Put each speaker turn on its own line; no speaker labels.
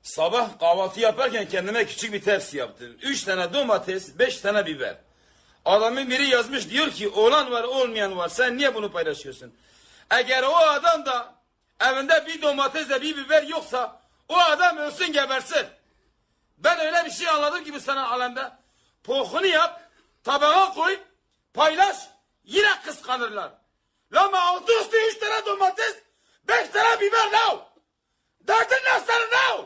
Sabah kahvaltı yaparken kendime küçük bir tepsi yaptım. 3 tane domates, 5 tane biber. Adamın biri yazmış diyor ki olan var olmayan var. Sen niye bunu paylaşıyorsun? Eğer o adam da evinde bir domatesle bir biber yoksa o adam ölsün gebersin. Ben öyle bir şey anladım ki bu sana alemde. Pohunu yap, tabağa koy, paylaş, yine kıskanırlar. Lama altı üstü 3 tane domates, 5 tane biber lav. Derdin ne senin lav?